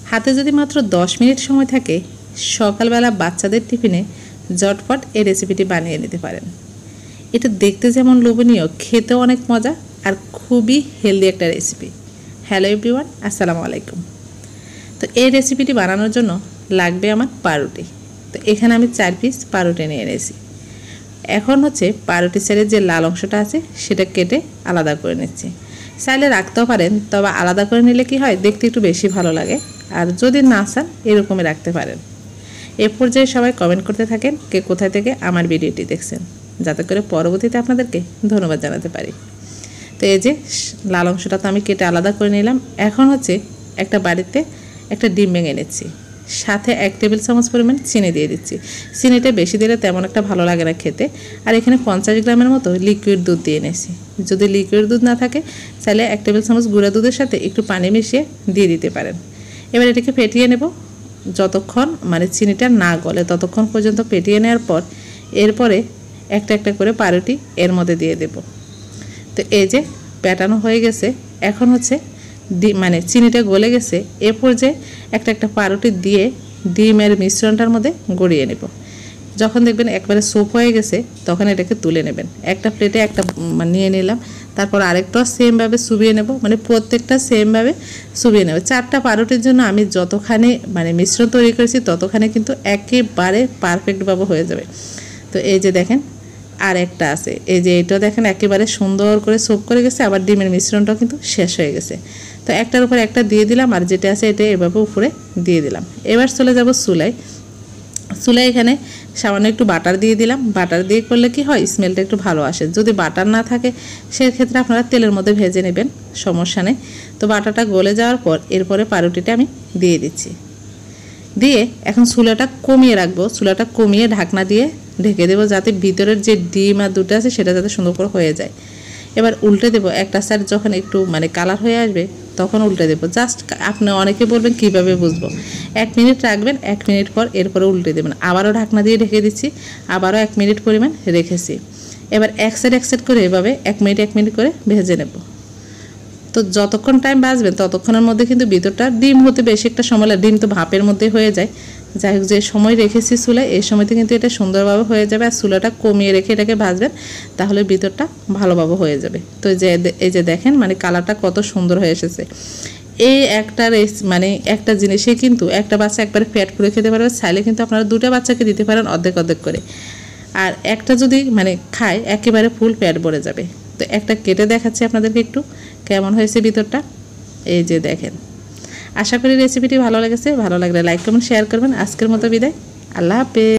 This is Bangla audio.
হাতে যদি মাত্র 10 মিনিট সময় থাকে সকালবেলা বাচ্চাদের টিফিনে ঝটপট এই রেসিপিটি বানিয়ে নিতে পারেন। এটা দেখতে যেমন লোভনীয়, খেতেও অনেক মজা আর খুবই হেলদি একটা রেসিপি। হ্যালো এভরিওয়ান, আসসালামু আলাইকুম। তো এই রেসিপিটি বানানোর জন্য লাগবে আমার পাউরুটি। তো এখানে আমি 4 পিস পাউরুটি নিয়ে এনেছি। এখন পাউরুটি সাইডের যে লাল অংশটা আছে সেটা কেটে আলাদা করে নিচ্ছি। চাইলে রাখতেও পারেন, তবে আলাদা করে নিলে কি হয়, দেখতে একটু বেশি ভালো লাগে। আর যদি না চান এরকমই রাখতে পারেন। এ পর্যায়ে সবাই কমেন্ট করতে থাকেন কে কোথায় থেকে আমার ভিডিওটি দেখছেন, যাতে করে পরবর্তীতে আপনাদেরকে ধন্যবাদ জানাতে পারি। তো এই যে লাল অংশটা তো আমি কেটে আলাদা করে নিলাম। এখন একটা বাড়িতে একটা ডিম ভেঙে নিচ্ছি, সাথে 1 টেবিল চামচ পরিমাণ চিনি দিয়ে দিচ্ছি। চিনিটা বেশি দিলে তেমন একটা ভালো লাগে না খেতে। আর এখানে 50 গ্রামের মতো লিকুইড দুধ দিয়ে নিয়েছি। যদি লিকুইড দুধ না থাকে তাহলে 1 টেবিল চামচ গুঁড়া দুধের সাথে একটু পানি মিশিয়ে দিয়ে দিতে পারেন। এবার এটাকে ফেটিয়ে নেব যতক্ষণ চিনিটা না গলে, ততক্ষণ পর্যন্ত ফেটিয়ে নেওয়ার পর এরপরে একটা একটা করে পাউরুটি এর মধ্যে দিয়ে দেব। তো এই যে প্যাটানো হয়ে গেছে। এখন চিনিটা গলে গেছে। এ পর্যায়ে একটা একটা পাউরুটি দিয়ে ডিমের মিশ্রণটার মধ্যে গড়িয়ে নেব। যখন দেখবেন একবারে সোপ হয়ে গেছে তখন এটাকে তুলে নেবেন। একটা প্লেটে একটা নিয়ে নিলাম, তারপর আরেকটা সেমভাবে চুবিয়ে নেব, প্রত্যেকটা সেমভাবে চুবিয়ে নেব। 4টা পাউরুটির জন্য আমি যতখানি মিশ্রণ তৈরি করেছি ততখানি কিন্তু একেবারে পারফেক্টভাবে হয়ে যাবে। তো এই যে দেখেন আর একটা আছে, এই যে এটা দেখেন একেবারে সুন্দর করে সোপ করে গেছে। আবার ডিমের মিশ্রণটাও কিন্তু শেষ হয়ে গেছে। তো একটার উপর একটা দিয়ে দিলাম, আর যেটা আছে এটা এভাবে উপরে দিয়ে দিলাম। এবার চলে যাব চুলায়। এখানে সামান্য একটু বাটার দিয়ে দিলাম। বাটার দিয়ে করলে কি হয়, স্মেলটা একটু ভালো আসে। যদি বাটার না থাকে সেক্ষেত্রে আপনারা তেলের মধ্যে ভেজে নেবেন, সমস্যা নেই। তো বাটারটা গলে যাওয়ার পর এরপরে পাউরুটিটা আমি দিয়ে দিচ্ছি। দিয়ে এখন চুলাটা কমিয়ে রাখবো। চুলাটা কমিয়ে ঢাকনা দিয়ে ঢেকে দেবো, যাতে ভিতরের যে ডিম আর দুটো আছে সেটা যাতে সুন্দর করে হয়ে যায়। এবার উল্টে দেবো। একটা সাইড যখন একটু কালার হয়ে আসবে তখন উল্টে দেবো। জাস্ট আপনি অনেকে বলবেন কিভাবে বুঝবো, 1 মিনিট রাখবেন, 1 মিনিট পর এরপরে উল্টে দেবেন। আবারও ঢাকনা দিয়ে ঢেকে দিচ্ছি, আবারও 1 মিনিট পরিমাণ রেখেছি। এবার এক সাইড করে এভাবে 1 মিনিট করে ভেজে নেব। তো যতক্ষণ টাইম বাঁচবেন ততক্ষণের মধ্যে কিন্তু ভিতরটা ডিম হতে বেশি একটা সময় লাগে, ডিম তো ভাপের মধ্যে হয়ে যায়। যাই হোক, যে সময় রেখেছি চুলায় এই সময়তে কিন্তু এটা সুন্দরভাবে হয়ে যাবে। আর চুলাটা কমিয়ে রেখে এটাকে ভাজবেন, তাহলে ভিতরটা ভালোভাবে হয়ে যাবে। তো এই যে দেখেন কালারটা কত সুন্দর হয়ে এসেছে। এই একটা জিনিসে কিন্তু একটা বাচ্চা একবারে পেট পুরে খেতে পারবে। চাইলে কিন্তু আপনারা 2টা বাচ্চাকে দিতে পারেন অর্ধেক অর্ধেক করে। আর একটা যদি খায় একেবারে ফুল পেট ভরে যাবে। তো একটা কেটে দেখাচ্ছি আপনাদেরকে একটু কেমন হয়েছে ভিতরটা। এই যে দেখেন। আশা করি রেসিপিটি ভালো লেগেছে। ভালো লাগলে লাইক কমেন্ট শেয়ার করবেন। আজকের মতো বিদায়, আল্লাহ হাফেজ।